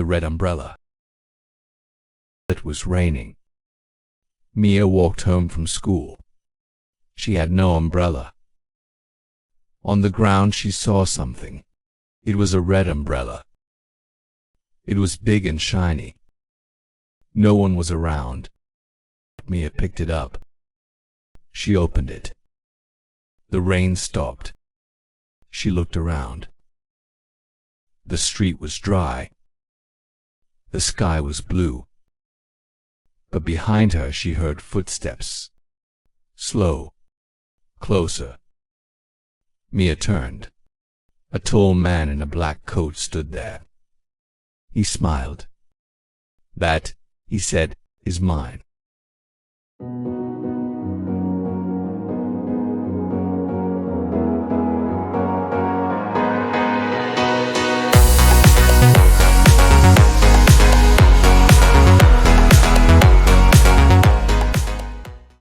the red umbrella. It was raining. Mia walked home from school. She had no umbrella. On the ground she saw something. It was a red umbrella. It was big and shiny. No one was around. Mia picked it up. She opened it. The rain stopped. She looked around. The street was dry. The sky was blue. But behind her she heard footsteps. Slow. Closer. Mia turned. A tall man in a black coat stood there. He smiled. "That," he said, "is mine."